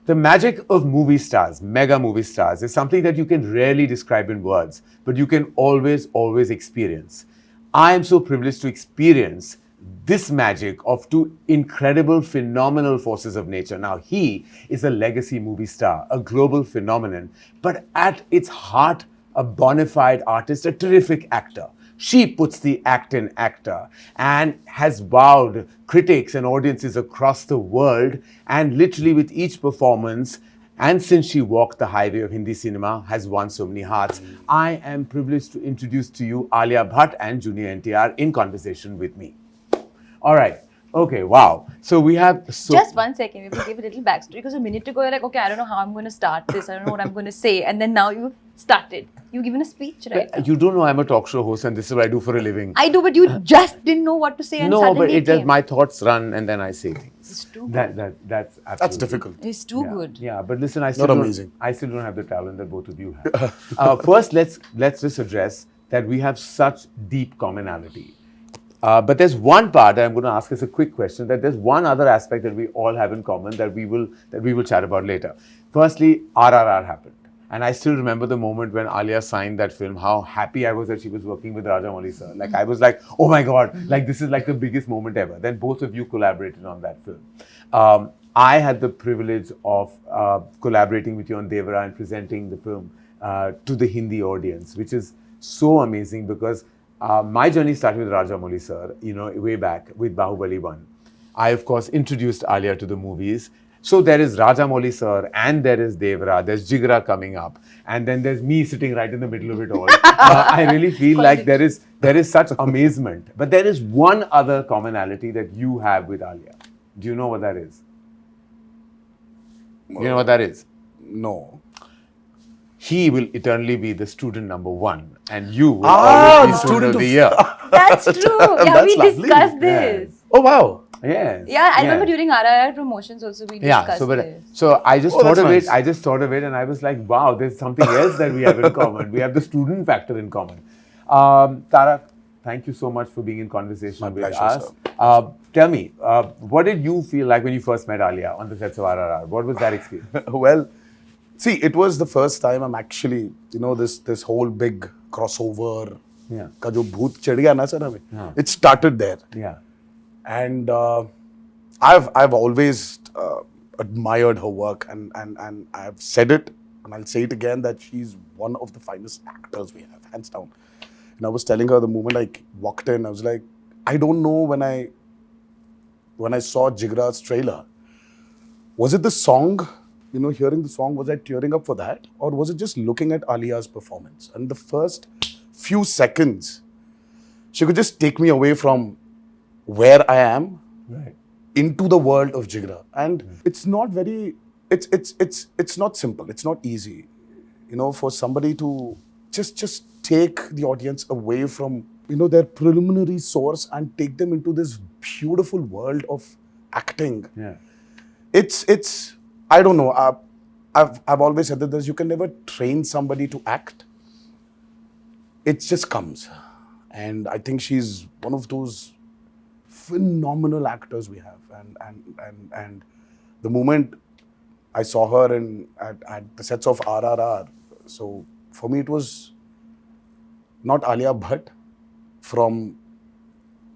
The magic of movie stars, mega movie stars, is something that you can rarely describe in words, but you can always experience. I am so privileged to experience this magic of two incredible, phenomenal forces of nature. Now, he is a legacy movie star, a global phenomenon, but at its heart, a bona fide artist, a terrific actor. She puts the act in actor and has wowed critics and audiences across the world, and literally with each performance, and since she walked the highway of Hindi cinema, has won so many hearts. I am privileged to introduce to you Alia Bhatt and Junior NTR in conversation with me. All right. Okay, wow. So we have... Just 1 second, we will give a little backstory, because a minute ago you're like, okay, I don't know how I'm going to start this, I don't know what I'm going to say, and then now you've started. You've given a speech, right? But you don't know I'm a talk show host and this is what I do for a living. I do, but you just didn't know what to say and suddenly but it does, my thoughts run and then I say things. It's too good. That's absolutely... That's difficult. It's too good. Yeah, but listen, I still don't have the talent that both of you have. First, let's just address that we have such deep commonality. But there's one part that I'm going to ask as a quick question, that there's one other aspect that we all have in common that we will chat about later. Firstly, RRR happened. And I still remember the moment when Alia signed that film, how happy I was that she was working with Rajamouli sir. Like, I was like, oh my God, like this is like the biggest moment ever. Then both of you collaborated on that film. I had the privilege of collaborating with you on Devara and presenting the film to the Hindi audience, which is so amazing because my journey started with Rajamouli sir, way back with Bahubali 1. I, of course, introduced Alia to the movies. So there is Rajamouli sir and there is Devara, there's Jigra coming up, and then there's me sitting right in the middle of it all. I really feel like there is such amazement. But there is one other commonality that you have with Alia. Do you know what that is? You know what that is? No. He will eternally be the student number 1 and you will always be student of the year. That's true. Yeah, we discussed this. Yeah. Oh, wow. Yes. Yeah, I remember during RRR promotions also we discussed this. So I just thought of nice. it. I just thought of it, and I was like, "Wow, there's something else that we have in common. We have the student factor in common." Tarak, thank you so much for being in conversation My with pleasure, us. Tell me, what did you feel like when you first met Alia on the sets of RRR? What was that experience? Well, see, it was the first time I'm actually, this whole big crossover. Yeah. Ka jo bhoot chad gaya na sir hame. Yeah. It started there. Yeah. And I've always admired her work, and I've said it, and I'll say it again, that she's one of the finest actors we have, hands down. And I was telling her the moment I walked in, I was like, I don't know when I saw Jigra's trailer, was it the song, hearing the song, was I tearing up for that? Or was it just looking at Alia's performance? And the first few seconds, she could just take me away from where I am into the world of Jigra. And it's not very, it's not simple, it's not easy, for somebody to just take the audience away from, their preliminary source and take them into this beautiful world of acting. Yeah. It's I don't know, I've always said that you can never train somebody to act. It just comes. And I think she's one of those phenomenal actors we have, and the moment I saw her at the sets of RRR, so for me it was not Alia Bhatt from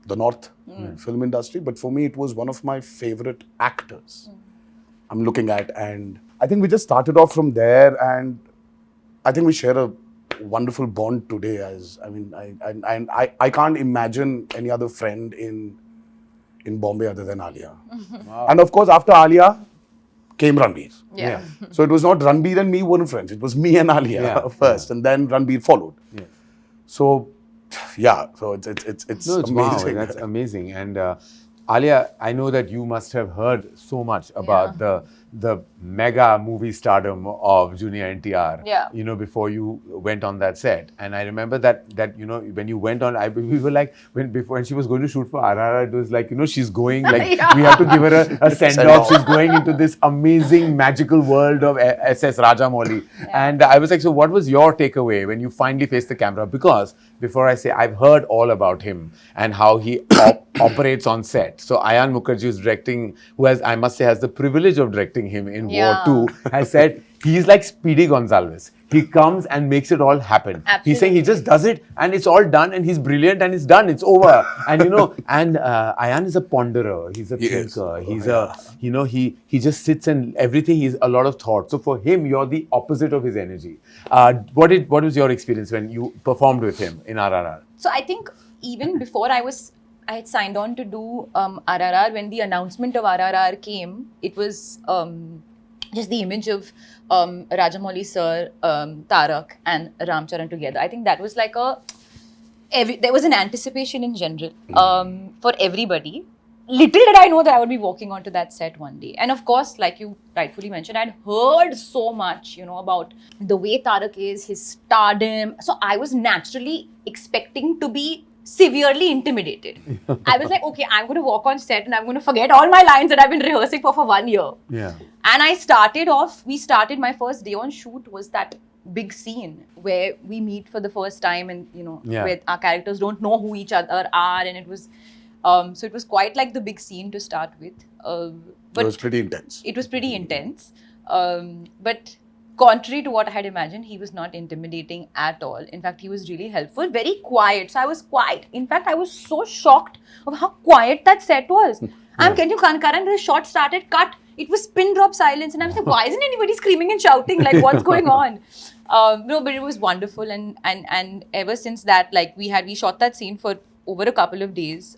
the North film industry, but for me it was one of my favorite actors I'm looking at, and I think we just started off from there, and I think we share a wonderful bond today. I can't imagine any other friend in Bombay other than Alia. Wow. And of course, after Alia came Ranbir. Yeah. So it was not Ranbir and me weren't friends. It was me and Alia first, and then Ranbir followed. Yeah. So, so it's amazing. Wow, that's amazing. And Alia, I know that you must have heard so much about the mega movie stardom of Junior NTR, before you went on that set. And I remember that when you went on, we were like, when she was going to shoot for RRR, it was like, she's going, like, we have to give her a send-off. She's going into this amazing, magical world of SS Rajamouli. Yeah. And I was like, so what was your takeaway when you finally faced the camera? Because before I say, I've heard all about him and how he operates on set. So Ayan Mukherjee is directing, who has, I must say, has the privilege of directing him in Yeah. War 2, has said he's like Speedy Gonzalez. He comes and makes it all happen. He's saying he just does it and it's all done and he's brilliant and it's done, it's over. And and Ayan is a ponderer, he's a thinker, he's he just sits and everything, he's a lot of thought. So for him, you're the opposite of his energy. What was your experience when you performed with him in RRR? So I think even before I had signed on to do RRR, when the announcement of RRR came, it was just the image of Rajamouli sir, Tarak and Ramcharan together. I think that was like there was an anticipation in general for everybody. Little did I know that I would be walking onto that set one day. And of course, like you rightfully mentioned, I'd heard so much, about the way Tarak is, his stardom. So I was naturally expecting to be severely intimidated. I was like, okay, I'm going to walk on set and I'm going to forget all my lines that I've been rehearsing for 1 year. Yeah. And we started my first day on shoot was that big scene where we meet for the first time and, where our characters don't know who each other are. And it was, so it was quite like the big scene to start with. But it was pretty intense. It was pretty intense. But contrary to what I had imagined, he was not intimidating at all. In fact, he was really helpful, very quiet. So I was quiet. In fact, I was so shocked of how quiet that set was. Karan, the shot started, cut. It was pin drop silence. And I was like, why isn't anybody screaming and shouting? Like, what's going on? No, but it was wonderful. And ever since that, like, we shot that scene for over a couple of days.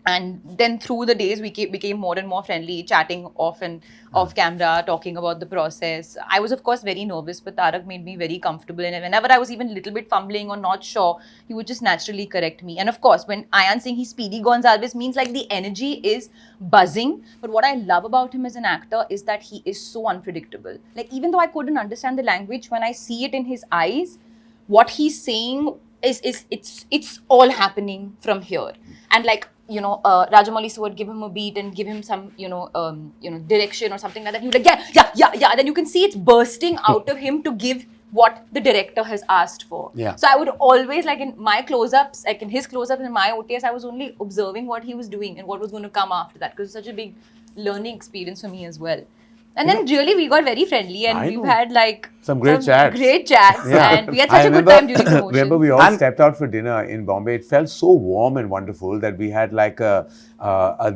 And then through the days, we became more and more friendly, chatting off camera, talking about the process. I was, of course, very nervous, but Tarak made me very comfortable. And whenever I was even a little bit fumbling or not sure, he would just naturally correct me. And of course, when Ayan saying he's Speedy Gonzalez means like the energy is buzzing. But what I love about him as an actor is that he is so unpredictable. Like, even though I couldn't understand the language, when I see it in his eyes, what he's saying it's all happening from here. And like, Rajamouli sir would give him a beat and give him some, direction or something like that. You're like, yeah. Then you can see it's bursting out of him to give what the director has asked for. Yeah. So I would always, like in my close-ups, like in his close-ups and my OTS, I was only observing what he was doing and what was going to come after that, because it's such a big learning experience for me as well. And then really we got very friendly and we've had like some great chats. And we had such a good time during promotion. Remember we all stepped out for dinner in Bombay. It felt so warm and wonderful that we had like a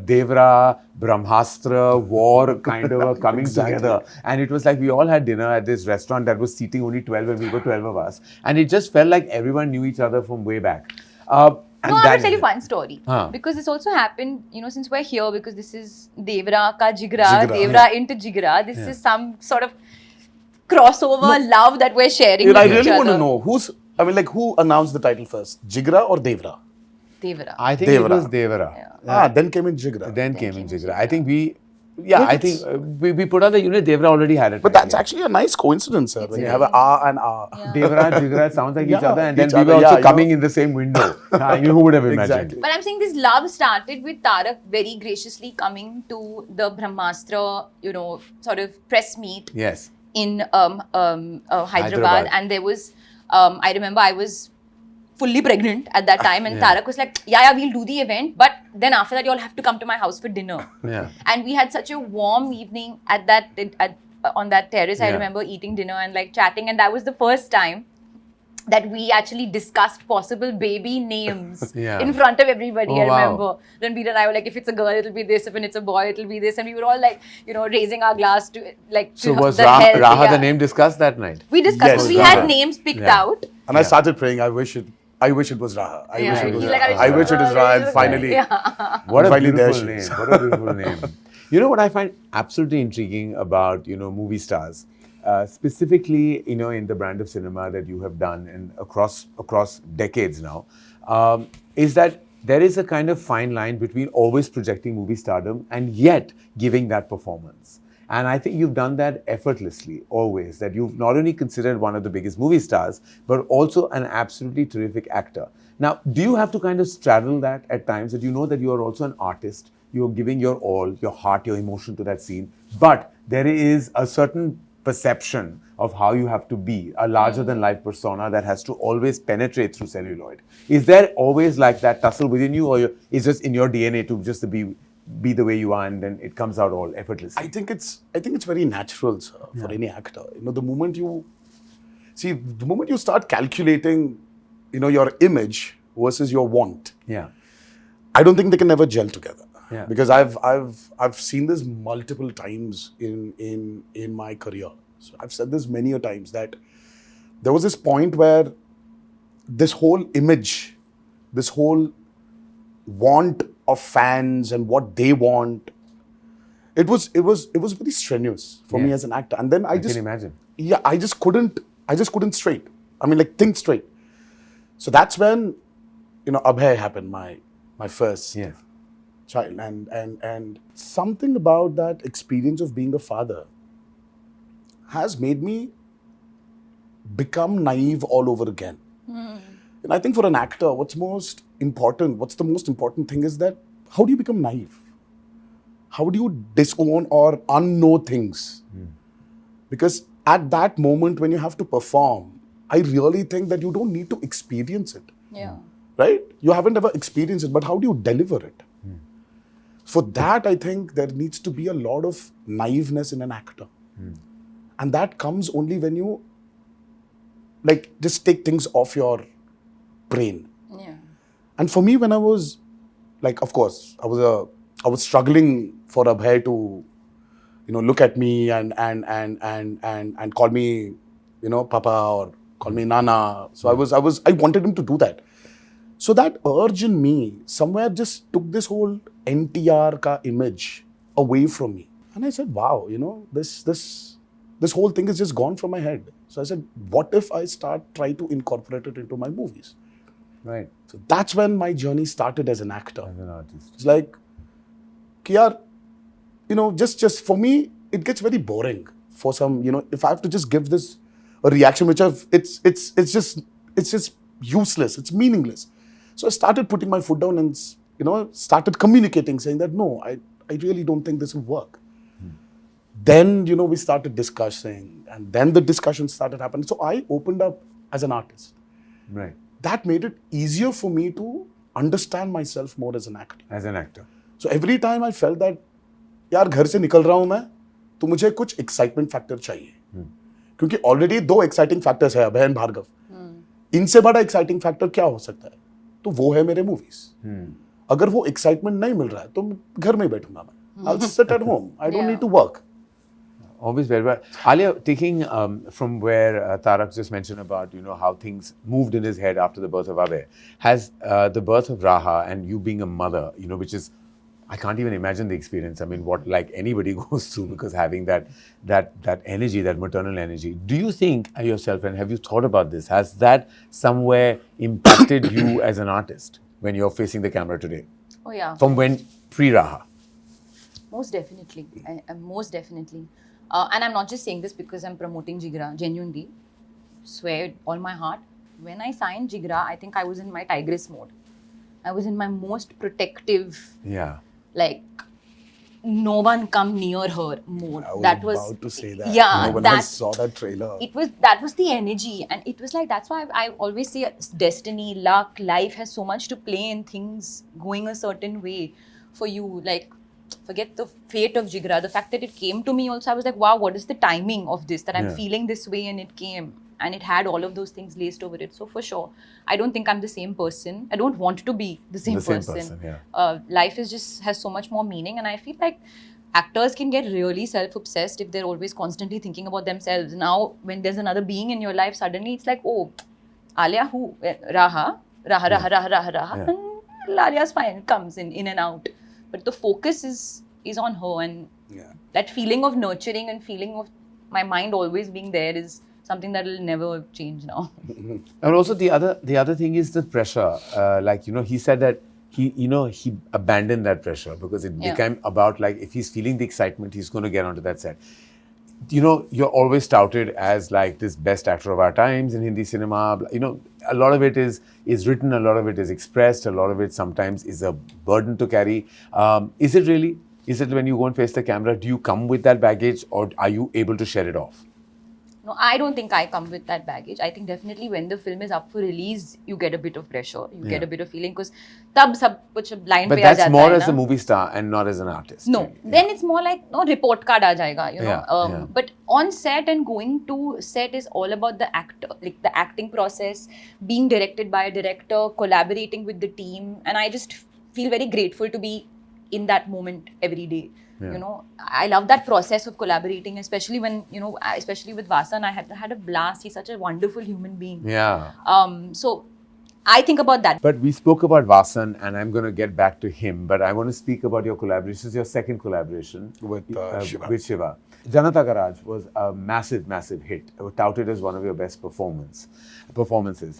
Devara, Brahmastra, war kind of a coming together. And it was like we all had dinner at this restaurant that was seating only 12 and we were 12 of us. And it just felt like everyone knew each other from way back. I'm going to tell you one story. Because this also happened, since we're here, because this is Devara ka Jigra, Devara into Jigra. This is some sort of crossover love that we're sharing with I each really other. want to know, who announced the title first? Jigra or Devara? Devara. I think it was Devara. Yeah. Then came in Jigra. Then came in Jigra. I think we put out the unit, Devara already had it. But that's actually a nice coincidence, sir, when you have an A and A. Yeah. Devara, Jigra sounds like each other, and then we were also coming in the same window. Who would have imagined? Exactly. But I'm saying this love started with Tarak very graciously coming to the Brahmastra, sort of press meet in Hyderabad. And there was, I remember I was fully pregnant at that time, and Tarak was like, yeah, we'll do the event, but then after that you all have to come to my house for dinner. Yeah. And we had such a warm evening on that terrace. I remember eating dinner and like chatting, and that was the first time that we actually discussed possible baby names in front of everybody. I remember. Then Veer and I were like, if it's a girl, it'll be this. If it's a boy, it'll be this. And we were all like, raising our glass to like. So was Raha the name discussed that night? We discussed. Yes, we Raha. had names picked out. And I started praying, I wish it was Raha. I wish it is Raha. And finally, What a finally beautiful name. What a beautiful name. You know what I find absolutely intriguing about, movie stars, specifically, in the brand of cinema that you have done and across decades now, is that there is a kind of fine line between always projecting movie stardom and yet giving that performance. And I think you've done that effortlessly, always, that you've not only considered one of the biggest movie stars, but also an absolutely terrific actor. Now, do you have to kind of straddle that at times, that you know that you are also an artist, you're giving your all, your heart, your emotion to that scene, but there is a certain perception of how you have to be, a larger than life persona that has to always penetrate through celluloid. Is there always like that tussle within you, or is just in your DNA to just be the way you are, and then it comes out all effortlessly? I think it's very natural, sir, for any actor. The moment you start calculating, your image versus your want, I don't think they can ever gel together. Yeah. Because I've seen this multiple times in my career. So I've said this many a times that there was this point where this whole image, this whole want of fans and what they want, it was very strenuous for me as an actor. And then I just can imagine. Yeah, I just couldn't straight. I mean, like, think straight. So that's when, Abhay happened, my first child, and something about that experience of being a father has made me become naive all over again. And I think for an actor, what's the most important thing is that how do you become naive? How do you disown or unknow things? Because at that moment when you have to perform, I really think that you don't need to experience it. Yeah. Right? You haven't ever experienced it, but how do you deliver it? For that, I think there needs to be a lot of naiveness in an actor. And that comes only when you just take things off your brain. Yeah. And for me, when I was of course, I was struggling for Abhay to, look at me and call me, Papa, or call me Nana. So I wanted him to do that. So that urge in me somewhere just took this whole NTR ka image away from me. And I said, wow, this whole thing is just gone from my head. So I said, what if I try to incorporate it into my movies? Right. So that's when my journey started as an actor. As an artist. It's like, just for me, it gets very boring for some, if I have to just give this a reaction, which it's just useless, it's meaningless. So I started putting my foot down and, started communicating, saying that, no, I really don't think this will work. Then, we started discussing, and then the discussion started happening. So I opened up as an artist. Right. That made it easier for me to understand myself more as an actor. As an actor. So every time I felt that, यार घर से निकल रहा हूँ मैं, तो मुझे कुछ excitement factor चाहिए. क्योंकि already 2 exciting factors है, अभय और भार्गव. इनसे बड़ा exciting factor क्या हो सकता है? तो वो है मेरे movies. अगर वो excitement नहीं मिल रहा है, तो घर में ही बैठूंगा मैं. I'll sit at home. I don't need to work. Always very well. Alia, taking from where Tarak just mentioned about, how things moved in his head after the birth of Abhay, has the birth of Raha and you being a mother, which is, I can't even imagine the experience. I mean, what anybody goes through, because having that energy, that maternal energy. Do you think yourself, and have you thought about this, has that somewhere impacted you as an artist when you're facing the camera today? Oh yeah. From when pre-Raha? Most definitely. Most definitely. And I'm not just saying this because I'm promoting Jigra, genuinely. Swear with all my heart. When I signed Jigra, I think I was in my tigress mode. I was in my most protective, no one come near her mode. I was about to say that. Yeah. When I saw that trailer. That was the energy. And it was that's why I always say destiny, luck, life has so much to play in things going a certain way for you. Forget the fate of Jigra. The fact that it came to me also, I was like, wow, what is the timing of this? That I'm feeling this way and it came. And it had all of those things laced over it. So for sure, I don't think I'm the same person. I don't want to be the same person. Life has so much more meaning. And I feel like actors can get really self-obsessed if they're always constantly thinking about themselves. Now, when there's another being in your life, suddenly it's like, oh, Alia who? Raha. And Alia's fine, comes in and out. But the focus is on her, and that feeling of nurturing and feeling of my mind always being there is something that will never change now. And also the other thing is the pressure. He said that he abandoned that pressure because it became about if he's feeling the excitement, he's going to get onto that set. You're always touted as this best actor of our times in Hindi cinema. A lot of it is written, a lot of it is expressed, a lot of it sometimes is a burden to carry. Is it really? Is it when you go and face the camera, do you come with that baggage or are you able to share it off? No, I don't think I come with that baggage. I think definitely when the film is up for release, you get a bit of pressure. You get a bit of feeling because tab sab kuch blind But pe aa that's jata more hai as na. a movie star and not as an artist. No, right? then it's more like no report card aa jayega, you know. Yeah. But on set and going to set is all about the actor, like the acting process, being directed by a director, collaborating with the team, and I just feel very grateful to be in that moment every day. Yeah. You know, I love that process of collaborating, especially when, you know, especially with Vasan, I had a blast. He's such a wonderful human being. Yeah. So I think about that. But we spoke about Vasan and I'm going to get back to him. But I want to speak about your collaboration. This is your second collaboration With Shiva. With Shiva. Janata Garage was a massive, massive hit. It was touted as one of your best performances.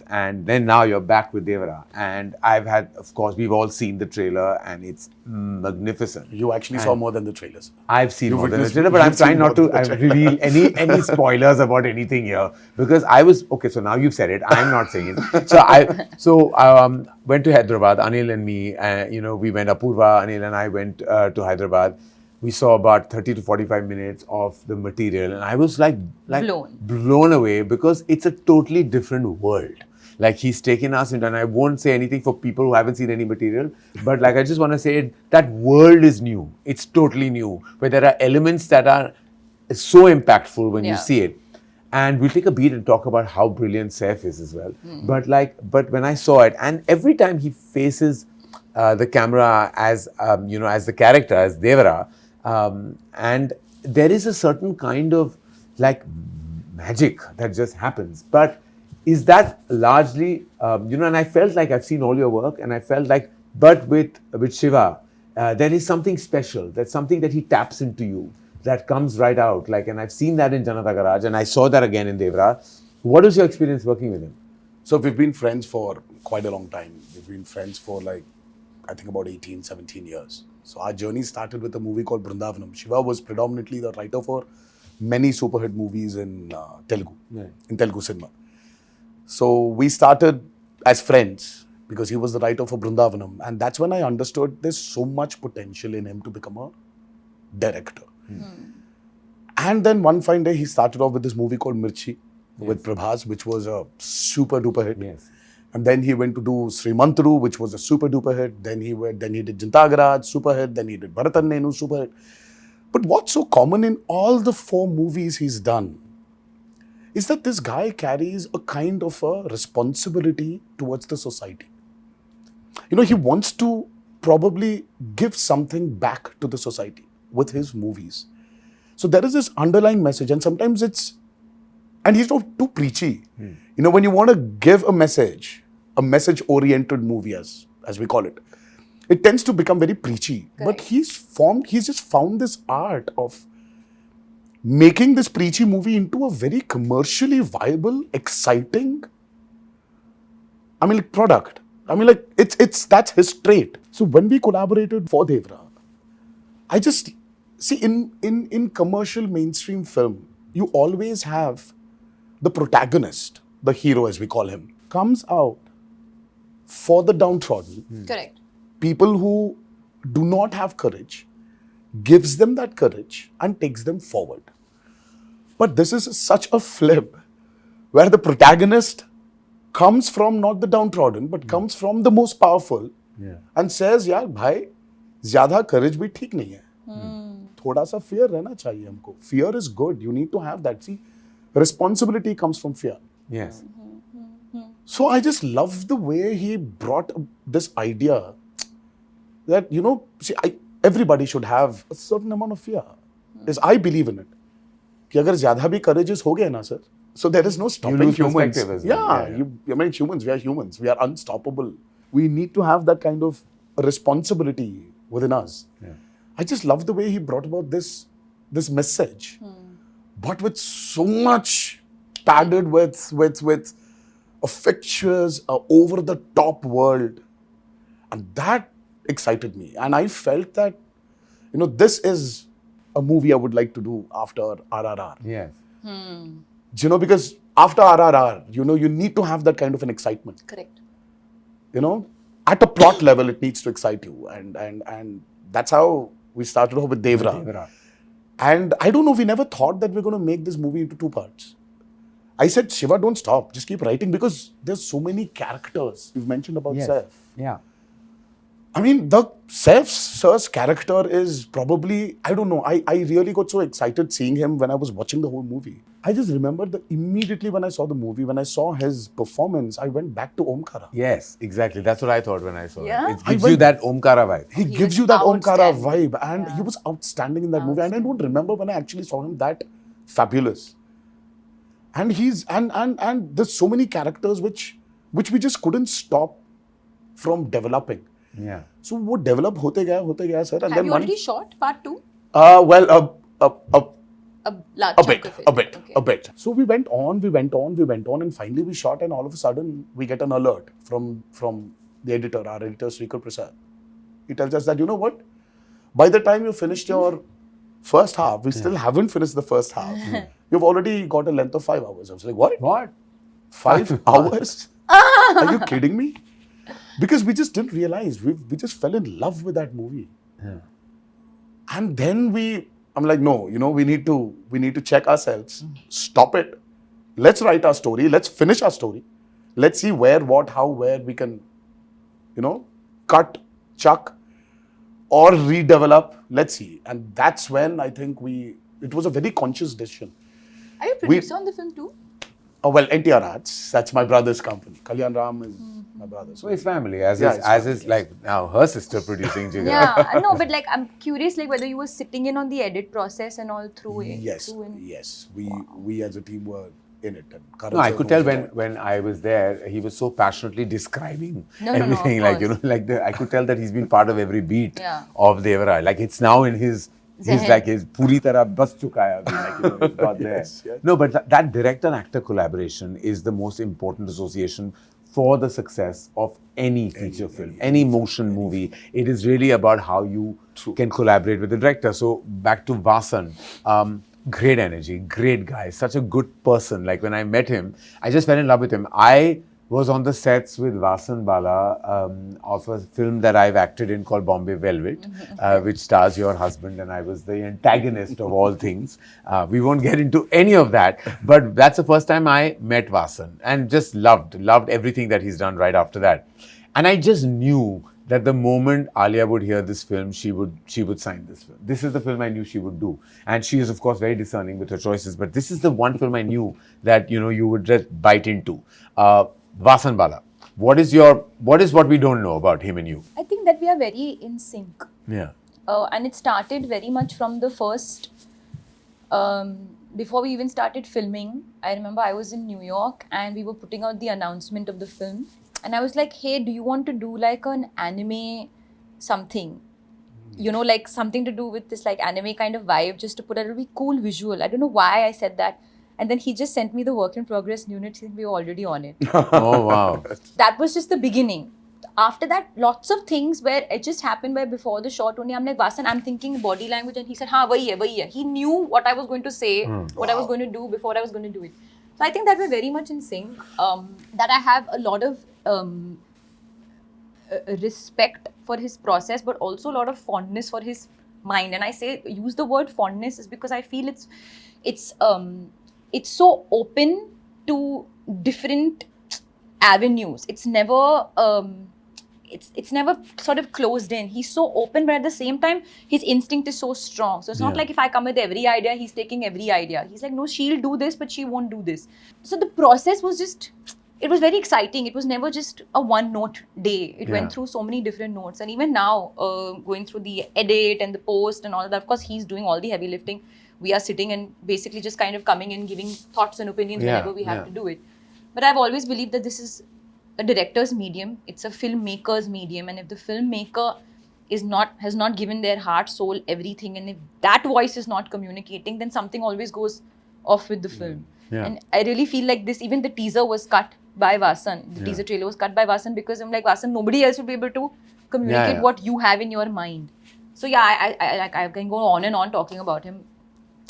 And then now you're back with Devara. And I've had, of course, we've all seen the trailer and it's magnificent. You actually saw more than the trailers. I've seen more than the witnessed- trailer, but I'm you've seen trying not more to than the trailer. reveal any spoilers about anything here because I was okay. So now you've said it. I'm not saying it. So I went to Hyderabad. Anil and me, we went. Apurva, Anil and I went to Hyderabad. We saw about 30 to 45 minutes of the material, and I was like blown away because it's a totally different world. Like he's taken us into, and I won't say anything for people who haven't seen any material, but like I just want to say that world is new. It's totally new, where there are elements that are so impactful when you see it. And we'll take a beat and talk about how brilliant Saif is as well. But when I saw it, and every time he faces the camera as as the character, as Devara, and there is a certain kind of like magic that just happens. But is that largely, and I felt like I've seen all your work, and I felt like, but with Shiva, there is something special. There's something that he taps into you that comes right out. Like, and I've seen that in Janata Garage, and I saw that again in Devara. What was your experience working with him? So we've been friends for quite a long time. We've been friends for I think about 18, 17 years. So our journey started with a movie called Brindavanam. Shiva was predominantly the writer for many super hit movies in Telugu, in Telugu cinema. So we started as friends because he was the writer for Brindavanam. And that's when I understood there's so much potential in him to become a director. And then one fine day, he started off with this movie called Mirchi with Prabhas, which was a super duper hit. Yes. And then he went to do Srimantru, which was a super duper hit. Then he did Janata Garage, super hit. Then he did Bharatannenu, super hit. But what's so common in all the 4 movies he's done is that this guy carries a kind of a responsibility towards the society. He wants to probably give something back to the society with his movies. So there is this underlying message, and sometimes and he's not too preachy. When you want to give a message-oriented movie, as we call it, it tends to become very preachy. Correct. But he's just found this art of making this preachy movie into a very commercially viable, exciting, product. That's his trait. So when we collaborated for Devara, I just see in commercial mainstream film, you always have the protagonist, the hero as we call him, comes out for the downtrodden. Correct. People who do not have courage, gives them that courage and takes them forward. But this is such a flip where the protagonist comes from not the downtrodden, but comes from the most powerful and says, yaar, bhai, zyada courage bhi theek nahi hai. Thoda sa fear rehna chahiye humko. Fear is good. You need to have that. See, responsibility comes from fear. Yes. So I just love the way he brought this idea that, everybody should have a certain amount of fear. Yes, I believe in it. कि अगर ज़्यादा भी courageous हो गए ना, sir, so there is no stopping lose humans. perspective as well. Humans, we are humans. We are unstoppable. We need to have that kind of responsibility within us. Yeah. I just love the way he brought about this message, but with so much padded with a fictitious, over-the-top world. And that excited me. And I felt that, this is a movie I would like to do after RRR. Yes. Because after RRR, you need to have that kind of an excitement. Correct. At a plot level, it needs to excite you. And that's how We started off with Devara. And I don't know, we never thought that we're going to make this movie into 2 parts. I said, Shiva, don't stop. Just keep writing because there's so many characters. You've mentioned about Saif. Yeah. I mean, the Saif sir's character is probably, I don't know, I really got so excited seeing him when I was watching the whole movie. I just remember that immediately when I saw the movie, when I saw his performance, I went back to Omkara. Yes, exactly. That's what I thought when I saw Yeah? it. It gives you that Omkara vibe. He gives you that Omkara vibe, and he was outstanding in that movie. And I don't remember when I actually saw him that fabulous. And he's and there's so many characters which we just couldn't stop from developing. Yeah. So वो develop होते गया sir. And Have you already shot part 2? Well, A large a chunk bit, of it. Okay. a bit. So we went on, and finally we shot, and all of a sudden we get an alert from the editor, our editor Sreekar Prasad. He tells us that, you know what? By the time you finished your first half, we still haven't finished the first half. You've already got a length of 5 hours. I was like, what? What? 5 hours? Are you kidding me? Because we just didn't realize. We just fell in love with that movie. Yeah. And then I'm like, no, we need to check ourselves. Stop it. Let's write our story. Let's finish our story. Let's see where, what, how, where we can, cut, chuck, or redevelop. Let's see. And that's when I think it was a very conscious decision. Are you producer on the film too? Oh, well, NTR Arts. That's my brother's company. Kalyan Ram is my brother. So his family, as is like now her sister producing Jigra. Yeah, no, but like I'm curious, like whether you were sitting in on the edit process and all through it. Yes. We as a team were in it. And Karan No, I Johar could tell was when I was there, he was so passionately describing No, everything. of course. I could tell that he's been part of every beat Yeah. of Devara. Like it's now in his puri tarah bas chuka hai abhi, it's got there. Yes. No, but that director-actor collaboration is the most important association for the success of any feature film, any motion movie. It is really about how you can collaborate with the director. So back to Vasan. Great energy, great guy, such a good person. Like when I met him, I just fell in love with him. I was on the sets with Vasan Bala of a film that I've acted in called Bombay Velvet, which stars your husband, and I was the antagonist of all things. We won't get into any of that, but that's the first time I met Vasan and just loved everything that he's done right after that. And I just knew that the moment Alia would hear this film, she would sign this film. This is the film I knew she would do. And she is, of course, very discerning with her choices. But this is the one film I knew that, you would just bite into. Vasan Bala, what is what we don't know about him and you? I think that we are very in sync. Yeah. And it started very much from the first, before we even started filming. I remember I was in New York and we were putting out the announcement of the film. And I was like, hey, do you want to do like an anime something? Like something to do with this like anime kind of vibe, just to put a really cool visual. I don't know why I said that. And then he just sent me the work in progress unit. We were already on it. Oh, wow. That was just the beginning. After that, lots of things where it just happened where before the shot only, I'm like, Vasan, I'm thinking body language. And he said, wahi hai. He knew what I was going to say, what I was going to do before I was going to do it. So I think that we're very much in sync. That I have a lot of respect for his process, but also a lot of fondness for his mind. And I use the word fondness is because I feel it's so open to different avenues. It's never it's never sort of closed in. He's so open, but at the same time, his instinct is so strong. So it's not like if I come with every idea, he's taking every idea. He's like, no, she'll do this, but she won't do this. So the process was it was very exciting. It was never just a one-note day. It went through so many different notes. And even now, going through the edit and the post and all of that, of course, he's doing all the heavy lifting. We are sitting and basically just kind of coming in, giving thoughts and opinions whenever we have to do it. But I've always believed that this is a director's medium. It's a filmmaker's medium. And if the filmmaker has not given their heart, soul, everything, and if that voice is not communicating, then something always goes off with the film. Yeah. And I really feel like even the teaser was cut by Vasan. The teaser trailer was cut by Vasan because I'm like, Vasan, nobody else will be able to communicate what you have in your mind. So I can go on and on talking about him.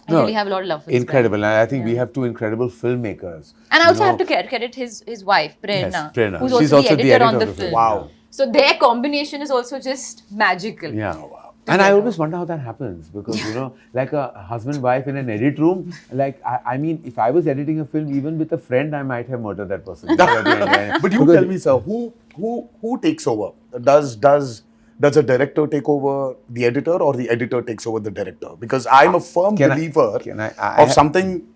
I really have a lot of love for this incredible. guy. And I think we have two incredible filmmakers. And I also have to credit his wife, Prerna, Yes, Prerna. who's She's also the editor on the film. Wow. So their combination is also just magical. Yeah. And I always wonder how that happens because, like a husband-wife in an edit room, like, I mean, if I was editing a film, even with a friend, I might have murdered that person. But you tell me, sir, who takes over? Does a director take over the editor or the editor takes over the director? Because I'm a firm believer of something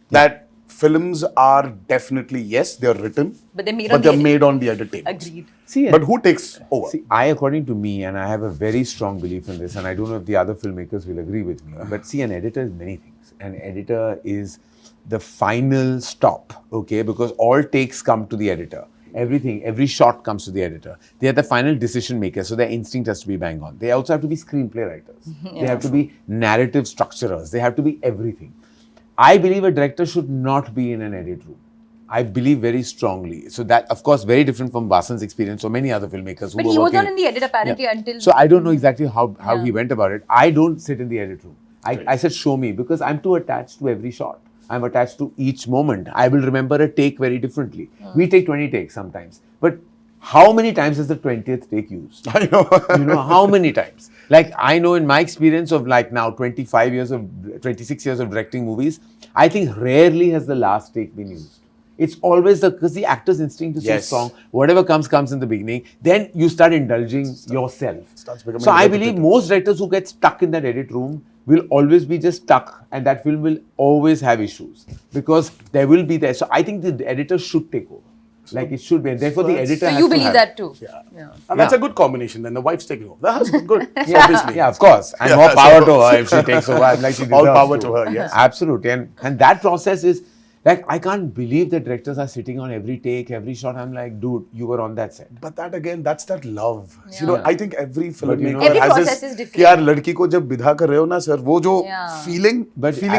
that films are definitely, yes, they're written, but they're made on the edit tables. Agreed. But who takes over? See, according to me, and I have a very strong belief in this, and I don't know if the other filmmakers will agree with me, but see, an editor is many things. An editor is the final stop, okay? Because all takes come to the editor. Everything, every shot comes to the editor. They are the final decision maker, so their instinct has to be bang on. They also have to be screenplay writers. They have to be narrative structurers. They have to be everything. I believe a director should not be in an edit room. I believe very strongly. So that, of course, very different from Vasan's experience or many other filmmakers who but were he was working. not in the edit apparently until... So I don't know exactly how he went about it. I don't sit in the edit room. I said, show me, because I'm too attached to every shot. I'm attached to each moment. I will remember a take very differently. We take 20 takes sometimes. But how many times is the 20th take used? I know. How many times? Like, I know in my experience of like now 26 years of directing movies, I think rarely has the last take been used. It's always because the actor's instinct is so strong. Whatever comes in the beginning. Then you start indulging yourself. So I believe most directors who get stuck in that edit room will always be just stuck, and that film will always have issues because there will be there. So I think the editor should take over. Like it should be, and therefore the editor. So you believe that too? Yeah. And that's a good combination. Then the wife's taking over. That's good. Obviously. Yeah, of course. And more power to her if she takes over. Like she all power to her. Yes. Absolutely. And that process is like, I can't believe that directors are sitting on every take, every shot. I'm like, dude, you were on that set. But that again, that's that love. I think every filmmaker every has process this. is different. कि यार लड़की को जब विदा कर रहे हो ना सर, वो जो feeling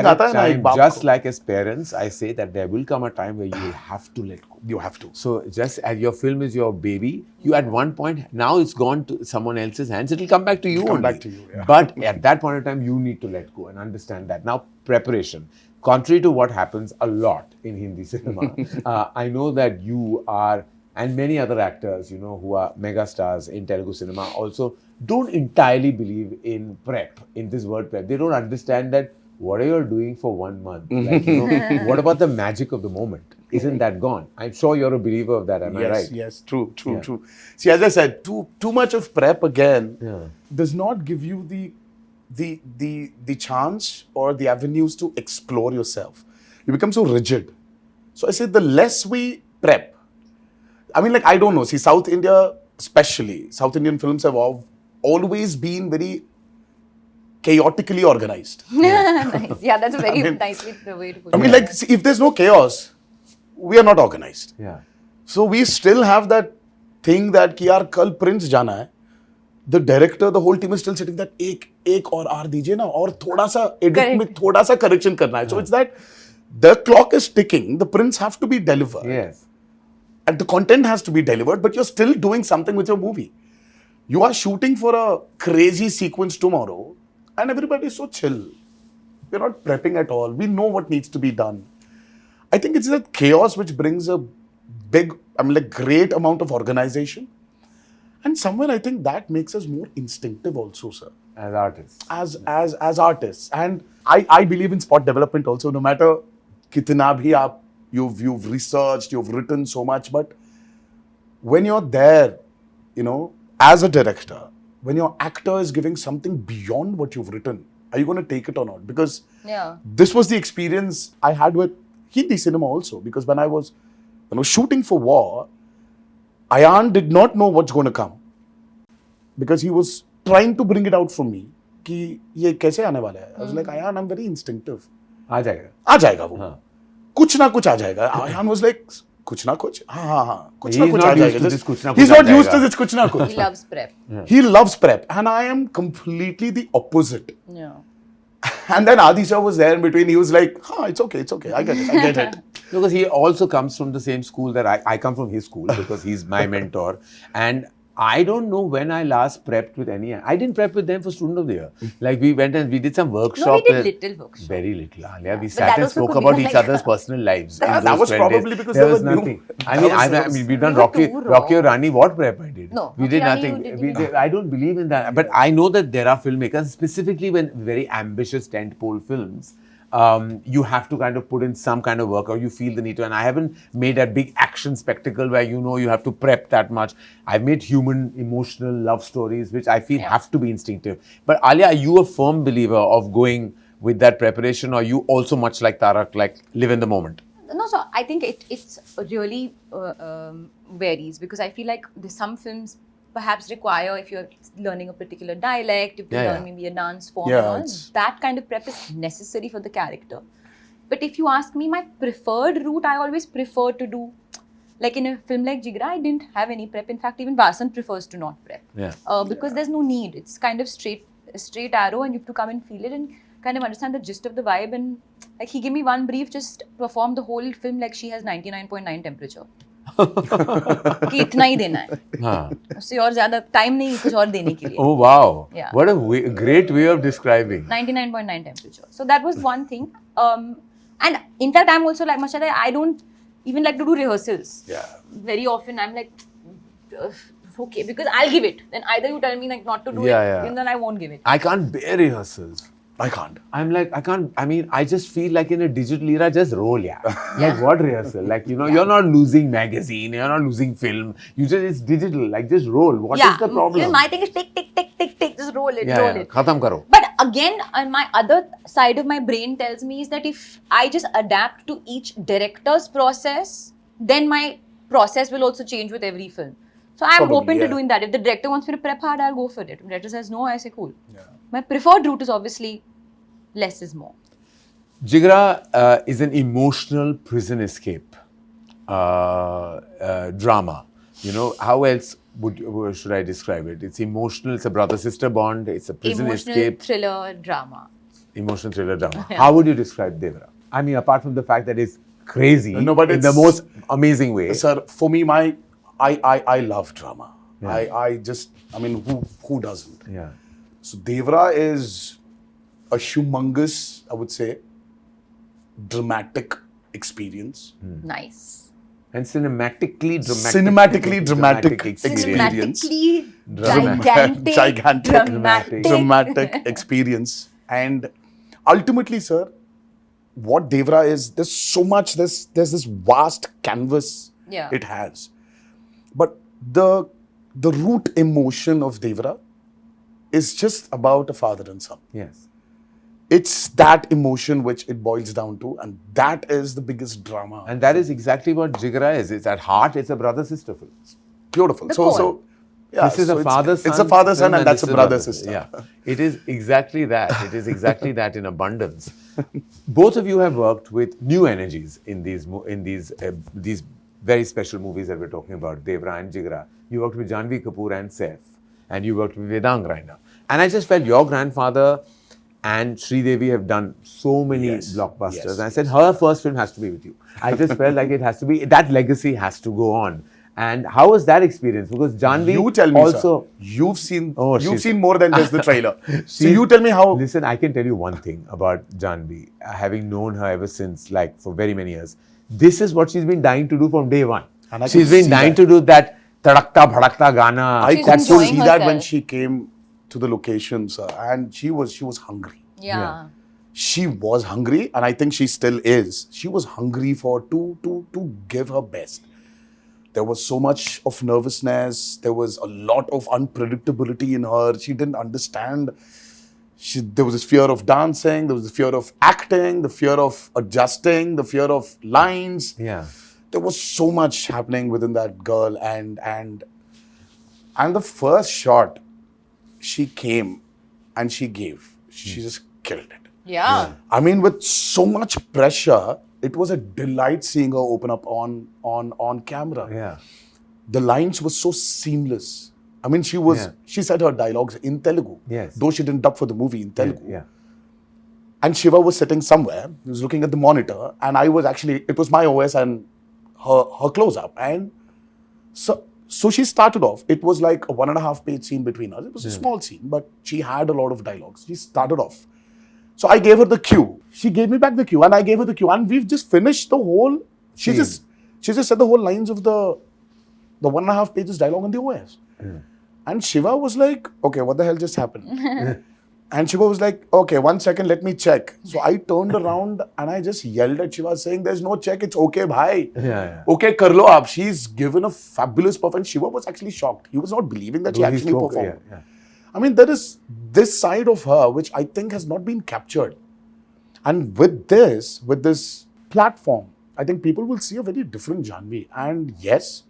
आता है ना एक बाप को. Just like as parents, I say that there will come a time where you will have to let go. You have to. So just as your film is your baby, you at one point, now it's gone to someone else's hands, it will come back to you only. Back to you, yeah. But at that point in time, you need to let go and understand that. Now, preparation. Contrary to what happens a lot in Hindi cinema, I know that you are, and many other actors, who are mega stars in Telugu cinema also don't entirely believe in prep, in this word prep. They don't understand that what are you doing for 1 month? Like, what about the magic of the moment? Isn't that gone? I'm sure you're a believer of that, am I right? Yes, true. See, as I said, too much of prep again does not give you the chance or the avenues to explore yourself. You become so rigid. So I say the less we prep, I mean, like, I don't know. See, South India, especially, South Indian films have always been very chaotically organized. Nice. Yeah, that's a very nicely the way to put it. I mean, like, see, if there's no chaos, we are not organized. Yeah. So we still have that thing that कि यार कल Prince जाना है. The director, the whole team is still sitting that एक और R दीजिए ना और थोड़ा सा edit में थोड़ा सा correction करना है. So it's that the clock is ticking. The prints have to be delivered. Yes. And the content has to be delivered, but you're still doing something with your movie. You are shooting for a crazy sequence tomorrow, and everybody is so chill. We're not prepping at all. We know what needs to be done. I think it's that chaos which brings a great amount of organization. And somewhere I think that makes us more instinctive also, sir. As artists. As artists. And I believe in spot development also, no matter kitna bhi you've researched, you've written so much, but when you're there, as a director, when your actor is giving something beyond what you've written, are you going to take it or not? Because this was the experience I had with Hindi cinema also. Because when I was shooting for War, Ayan did not know what's going to come. Because he was trying to bring it out from me. कि ये कैसे आने वाला है? I was like, Ayan, I'm very instinctive. आ जाएगा वो. कुछ ना कुछ आ जाएगा. Ayan was like, कुछ ना कुछ? हाँ. कुछ ना कुछ आ जाएगा. He's not used to this कुछ ना कुछ. He loves prep. He loves prep. And I am completely the opposite. Yeah. And then Adi sir was there in between. He was like, it's okay. I get it. Because he also comes from the same school that I come from his school because he's my mentor. And I don't know when I last prepped with any. I didn't prep with them for Student of the Year. Like we went and we did some workshop. No, we did little workshop. Very little, Alia. We But sat that and also spoke could be about like- each other's personal lives. in that those was 12 probably days. because there they was were new. nothing. I That mean, was- we've done We were Rocky too raw. or Rani. What prep I did? No, we did Rocky Rani you nothing. didn't I don't believe in that. But I know that there are filmmakers, specifically when very ambitious tentpole films. You have to kind of put in some kind of work, or you feel the need to. And I haven't made a big action spectacle where you have to prep that much. I've made human, emotional love stories, which I feel have to be instinctive. But Alia, are you a firm believer of going with that preparation, or you also much like Tarak, like live in the moment? No, so I think it's really varies, because I feel like there's some films perhaps require, if you're learning a particular dialect, if you Yeah, learn yeah. maybe a dance form, Yeah, and all, it's- that kind of prep is necessary for the character. But if you ask me, my preferred route, I always prefer to do, like in a film like Jigra, I didn't have any prep. In fact, even Vasan prefers to not prep. Yeah. Because there's no need. It's kind of straight arrow, and you have to come and feel it and kind of understand the gist of the vibe. And like he gave me one brief, just perform the whole film like she has 99.9 temperature. कि इतना ही देना है, Huh. उससे और ज्यादा time नहीं कुछ और देने के लिए. Oh wow! Yeah. What a great way of describing. 99.9 temperature. So that was one thing. And in fact, I'm also like Mashallah, I don't even like to do rehearsals. Yeah. Very often, I'm like, okay, because I'll give it. Then either you tell me like not to do Yeah, it, yeah. and then I won't give it. I can't bear rehearsals. I can't. I'm like, I can't, I mean, I just feel like in a digital era, just roll, yeah. Like what rehearsal? Like, you're not losing magazine, you're not losing film. It's digital, like just roll. What is the problem? Even my thing is tick, just roll it, yeah, roll yeah. it. Khatam karo. But again, on my other side of my brain tells me is that if I just adapt to each director's process, then my process will also change with every film. So I'm Probably, open to yeah. doing that. If the director wants me to prep hard, I'll go for it. If the director says no, I say cool. Yeah. My preferred route is obviously less is more. Jigra is an emotional prison escape drama. How else should I describe it? It's emotional, it's a brother-sister bond, it's a prison Emotional escape. thriller drama. Emotional thriller drama. How would you describe Devara? I mean, apart from the fact that it's crazy No, but in the it's- most amazing way. Sir, for me, I love drama. Yeah. I mean, who doesn't? Yeah. So Devara is a humongous, I would say, dramatic experience. Nice. And cinematically dramatic experience. Cinematically Dramatic. gigantic, dramatic experience. And ultimately, sir, what Devara is, there's so much, there's this vast canvas Yeah. it has. But the root emotion of Devara is just about a father and son. Yes. It's that emotion which it boils down to, and that is the biggest drama. And that is exactly what Jigra is. It's at heart, it's a brother-sister film. Beautiful. The So core. yeah, This is so a father-son. It's a father-son, film and that's this a is brother-sister. Yeah, it is exactly that. It is exactly that in abundance. Both of you have worked with new energies in these very special movies that we're talking about, Devara and Jigra. You worked with Janhvi, Kapoor and Saif, and you worked with Vedang Raina. And I just felt your grandfather and Sridevi have done so many Yes, blockbusters. yes, And I said, her first film has to be with you. I just felt like it has to be, that legacy has to go on. And how was that experience? Because Janhvi You tell me, also... sir. You've seen she's- seen more than just the trailer. So She's- you tell me how. Listen, I can tell you one thing about Janhvi, having known her ever since, like for very many years. This is what she's been dying to do from day one. And I She's can been see dying that. to do that tadakta bhadakta Gana. I She's could enjoying see that when herself. she came to the location, sir, and she was hungry. Yeah. She was hungry, and I think she still is. She was hungry to give her best. There was so much of nervousness. There was a lot of unpredictability in her. She didn't understand. There was this fear of dancing. There was the fear of acting, the fear of adjusting, the fear of lines. Yeah. There was so much happening within that girl, and the first shot, she came and she gave. She just killed it. Yeah. I mean, with so much pressure, it was a delight seeing her open up on camera. Yeah. The lines were so seamless. I mean, she said her dialogues in Telugu. Yes. Though she didn't dub for the movie in Telugu. Yeah. And Shiva was sitting somewhere. He was looking at the monitor, and it was my OS and her close up. And So she started off, it was like a 1.5 page scene between us. It was a small scene, but she had a lot of dialogues. She started off. So I gave her the cue. She gave me back the cue and I gave her the cue. And we've just finished the whole, she just said the whole lines of the 1.5 pages dialogue on the OS. And Shiva was like, okay, what the hell just happened? And Shiva was like, okay, 1 second, let me check. So I turned around and I just yelled at Shiva saying, there's no check, it's okay, bhai. Okay, kar lo aap. She's given a fabulous performance. Shiva was actually shocked. He was not believing that she actually performed. I mean, there is this side of her which I think has not been captured. And with this platform, I think people will see a very different Janhvi. And yes,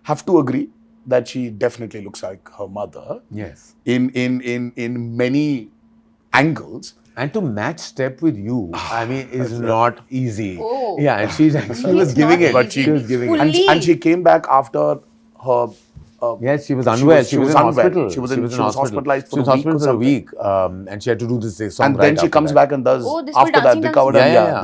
have to agree that she definitely looks like her mother. Yes. In many angles. And to match step with you, I mean, is not easy. Oh. Yeah, and she was giving it. But she was giving it. And she came back after her. Yes, she was unwell. She was in hospital. She was hospitalized for she was hospitalized for a week. And she had to do this song. And then she comes back and does after that the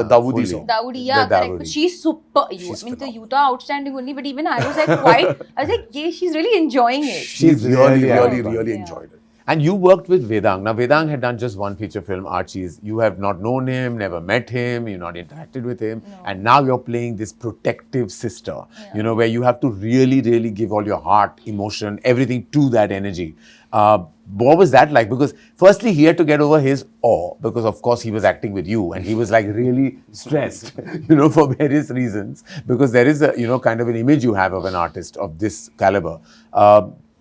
Dawoodi song. Dawoodi, correct. But she's super. I mean, the Utah outstanding only. But even I was like, yeah, she's really enjoying it. She's really enjoyed it. And you worked with Vedang. Now, Vedang had done just one feature film, Archie's. You have not known him, never met him, you've not interacted with him. No. And now you're playing this protective sister, you know, where you have to really, really give all your heart, emotion, everything to that energy. What was that like? Because firstly, he had to get over his awe, because of course he was acting with you and he was like really stressed, you know, for various reasons. Because there is a, you know, kind of an image you have of an artist of this caliber.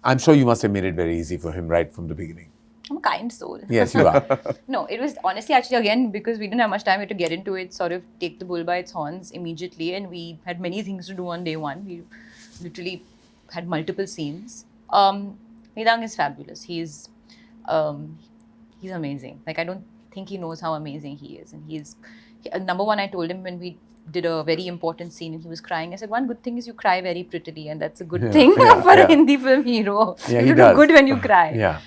I'm sure you must have made it very easy for him right from the beginning. I'm a kind soul. Yes, you are. No, it was honestly actually again because we didn't have much time, we had to get into it, sort of take the bull by its horns immediately, and we had many things to do on day one. We literally had multiple scenes. Vedang is fabulous. He's amazing. Like, I don't think he knows how amazing he is. And number one, I told him when we did a very important scene and he was crying, I said, one good thing is you cry very prettily, and that's a good thing for a Hindi film hero. Yeah, you do good when you cry. Yeah.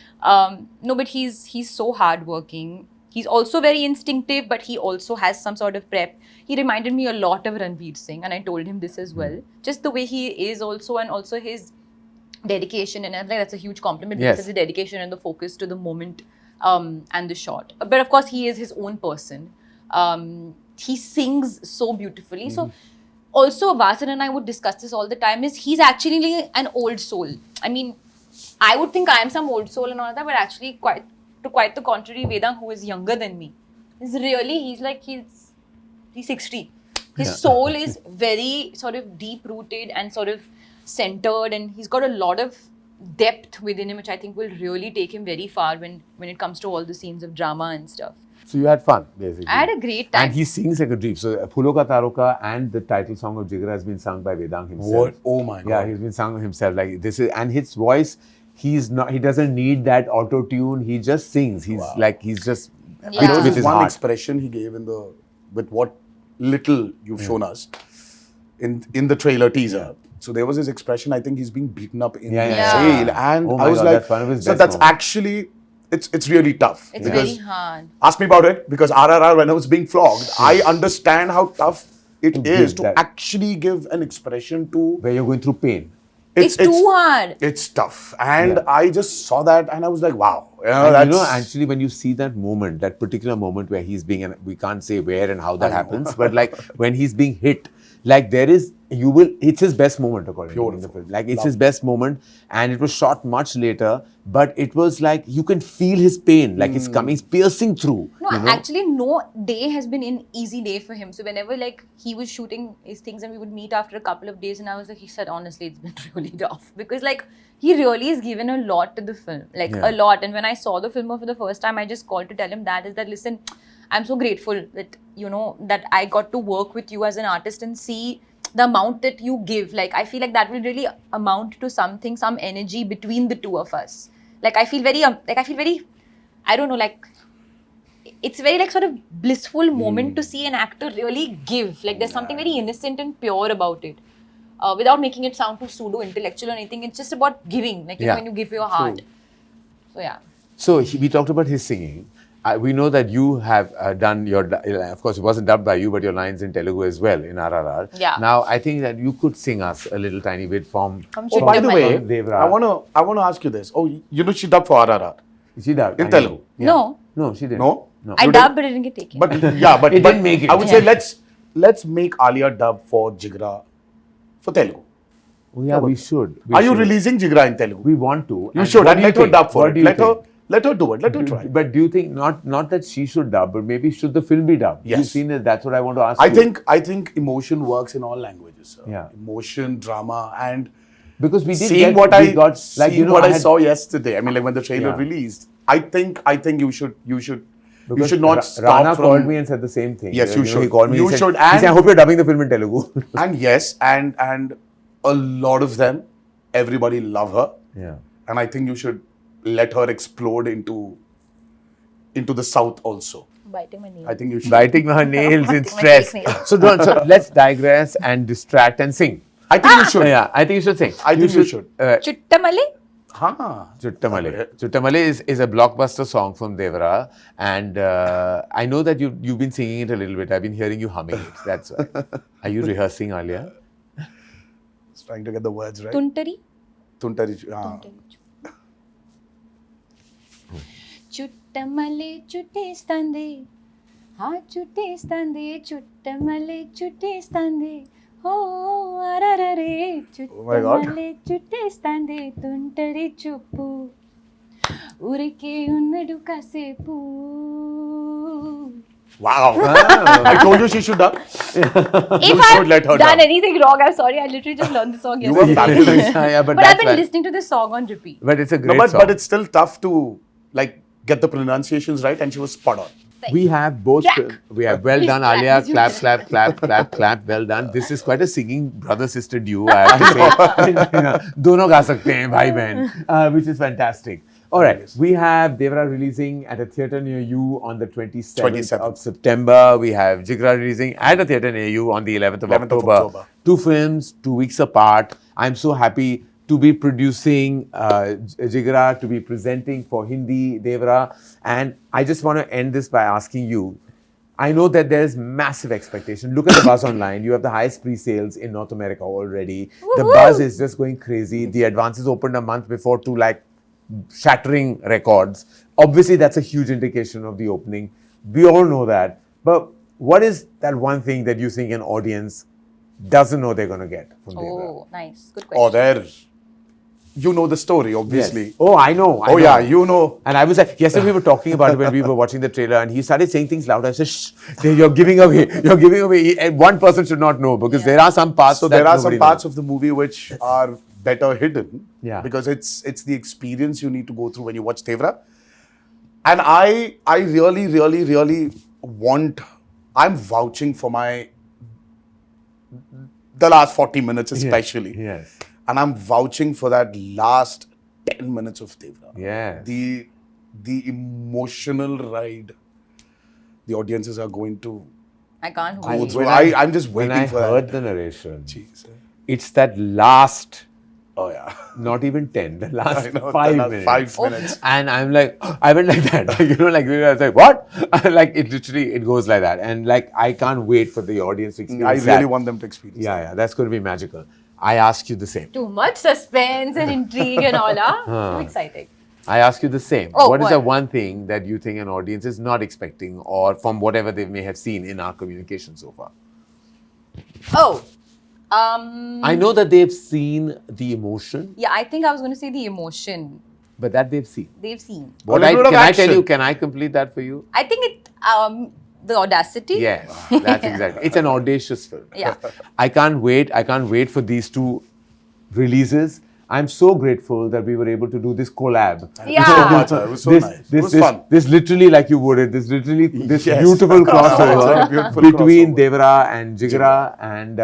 No, but he's so hardworking. He's also very instinctive, but he also has some sort of prep. He reminded me a lot of Ranveer Singh, and I told him this as well. Just the way he is also, and also his dedication, and I think that's a huge compliment because the dedication and the focus to the moment and the shot. But of course, he is his own person. He sings so beautifully. So also Vasan and I would discuss this all the time, is he's actually an old soul. I mean, I would think I am some old soul and all that, but actually quite the contrary, Vedang, who is younger than me, is really, he's 60. His soul is very sort of deep rooted and sort of centered, and he's got a lot of depth within him, which I think will really take him very far when it comes to all the scenes of drama and stuff. So you had fun, basically. I had a great time. And he sings like a dream. So Phulo Ka Taroka and the title song of Jigra has been sung by Vedang himself. What? Oh my God. Yeah, he's been sung himself. Like this is, and his voice, he doesn't need that auto tune. He just sings. He's just You know, with there's his one heart. expression he gave with what little you've shown us in the trailer teaser. So there was his expression, I think he's being beaten up in jail. And Oh I my was God, like, that's one of his so best that's moments. actually, it's really tough. It's very hard. Ask me about it, because RRR, when I was being flogged, I understand how tough it is to actually give an expression to... Where you're going through pain. It's too hard. It's tough. And I just saw that and I was like, wow. And you know, actually, when you see that moment, that particular moment where he's being, and we can't say where and how that happens, but like when he's being hit, like it's his best moment according to me in the film. Like it's his best moment, and it was shot much later, but it was like you can feel his pain, like it's coming, it's piercing through. No, actually, no day has been an easy day for him. So whenever like he was shooting his things and we would meet after a couple of days, and I was like, he said, honestly, it's been really tough, because like he really has given a lot to the film, like a lot. And when I saw the film for the first time, I just called to tell him that listen, I'm so grateful that, you know, that I got to work with you as an artist and see the amount that you give. Like, I feel like that will really amount to something, some energy between the two of us. Like, I feel very, I don't know, like, it's very like sort of blissful moment to see an actor really give. Like, there's something very innocent and pure about it. Without making it sound too pseudo-intellectual or anything, it's just about giving, like, you know, when you give your heart. So, yeah. So we talked about his singing. we know that you have done your, of course, it wasn't dubbed by you, but your lines in Telugu as well in RRR. Yeah. Now, I think that you could sing us a little tiny bit from. Oh, by the way, Devara. I wanna ask you this. Oh, you know she dubbed for RRR She dubbed in Telugu. Yeah. No. No, she didn't. No? I You dubbed, but it didn't get taken. But yeah, but It didn't make it. I would say let's make Alia dub for Jigra for Telugu. Oh, yeah, we should. Are you releasing Jigra in Telugu? We want to. You And should, what and do you let her think? dub for What it. do you Let her do it. Let her try. But do you think not that she should dub, but maybe should the film be dubbed? Yes. You've seen it. That's what I want to ask you. I think emotion works in all languages. Sir. Yeah. Emotion, drama, and Because we did seeing get, what we got, like, seeing you know, what I had- saw yesterday. I mean, like when the trailer Yeah. released, I think you should because not stop Rana from. called me and said the same thing. Yes, you know, should. He called me. You he said, should, He said, I and- hope you're dubbing the film in Telugu. And yes, and a lot of them, everybody love her, Yeah. and I think you should let her explode into the south also. Biting my nail. I think you should. Biting her nails in Biting my stress. fake nails. So let's digress and distract and sing. I think you should. Yeah, I think you should sing. I think you should. Chuttamale? Huh. Chuttamale. Chuttamale is a blockbuster song from Devara, and I know that you've been singing it a little bit. I've been hearing you humming it. That's why. Are you rehearsing, Alia? Just trying to get the words right. Tuntari? Tuntari. చుట్టమలే చుట్టేస్తాంది ఆ చుట్టేస్తాంది చుట్టమలే చుట్టేస్తాంది ఓ అరరరే my God. చుట్టమలే చుట్టేస్తాంది తుంటరి చూపు ఊరికే ఉన్నడు కాసేపు Wow. I told you she should dub. If should let her I've done dub. anything wrong, I'm sorry. I literally just learned the song You were yesterday. fabulous. Yeah, but But I've that's been why- listening to this song on repeat. But it's a No, great song. but it's still tough to like get the pronunciations right, and she was spot on. We have both. Jack. We have well Please done, clap. Alia. Please Clap, clap. clap, clap, clap, clap. Well done. This is quite a singing brother-sister duo, I have to say. दोनों गा सकते हैं भाई बहन, which is fantastic. All right, we have Devara releasing at a theatre near you on the 27th of September. We have Jigra releasing at a theatre near you on the 11th of 11th of October. October. 2 films, 2 weeks apart. I'm so happy to be producing Jigra, to be presenting for Hindi Devara. And I just want to end this by asking you, I know that there's massive expectation. Look at the buzz online. You have the highest pre-sales in North America already. The buzz is just going crazy. The advances opened a month before to like shattering records. Obviously, that's a huge indication of the opening. We all know that. But what is that one thing that you think an audience doesn't know they're going to get from Devara? Oh, nice. Good question. Oh, there. You know the story, obviously. Yes. Oh, I know. I Oh know. yeah, you know. And I was like, yesterday we were talking about it when we were watching the trailer, and he started saying things loud. I said, "Shh, you're giving away. You're giving away." And one person should not know because there are some parts. So that there are some nobody parts knows. of the movie which are better hidden. Yeah. Because it's the experience you need to go through when you watch Devara. And I really want. I'm vouching for the last 40 minutes especially. Yes. And I'm vouching for that last 10 minutes of Devara. Yes. The emotional ride the audiences are going to I can't go wait. through. I'm just When waiting I for heard that. the narration, Jeez. it's that last, Oh yeah. not even 10, the last I know, 5 the last minutes. 5 minutes. And I'm like, I went like that. You know, like I was like, what? Like it literally, it goes like that. And like, I can't wait for the audience to I experience really that. want them to experience that. Yeah, that's going to be magical. I ask you the same. Too much suspense and intrigue and all. Too exciting. I ask you the same. Oh, what is what? the one thing that you think an audience is not expecting, or from whatever they may have seen in our communication so far? Oh. I know that they've seen the emotion, Yeah, I think I was going to say the emotion. but that they've seen. They've seen. What little bit of can I tell action. you? Can I complete that for you? I think the audacity. Yes, that's exactly. It's an audacious film. Yeah. I can't wait. I can't wait for these 2 releases. I'm so grateful that we were able to do this collab. Yeah. So much. It was so nice. It was fun. This literally, like you worded, this Yes. beautiful crossover Beautiful between crossover. Devara and Jigra, and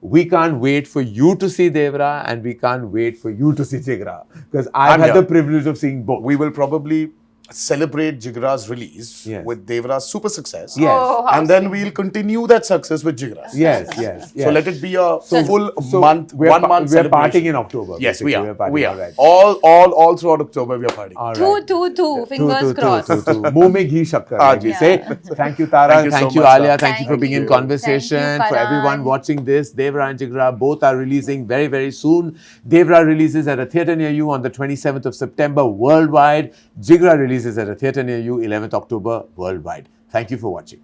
we can't wait for you to see Devara, and we can't wait for you to see Jigra, because I've I'm had here. the privilege of seeing both. We will probably celebrate Jigra's release Yes. with Devara's super success. Yes. Oh, how And then we'll continue that success with Jigra. Yes. So let it be a full So month, we're 1 month We're celebration. partying in October. Yes, we basically. are. We're partying, We are. all right. All throughout October we are partying. All right. Two. Fingers Two. crossed. Muh mein ghee shakkar, like we Yeah. say. Thank you, Tara. Thank you Thank so you, much, Alia. Tara. Thank you for being in Thank you. conversation. Thank you, For Karan. everyone watching this, Devara and Jigra both are releasing very, very soon. Devara releases at a theatre near you on the 27th of September worldwide. Jigra releases at a theatre near you 11th October worldwide. Thank you for watching.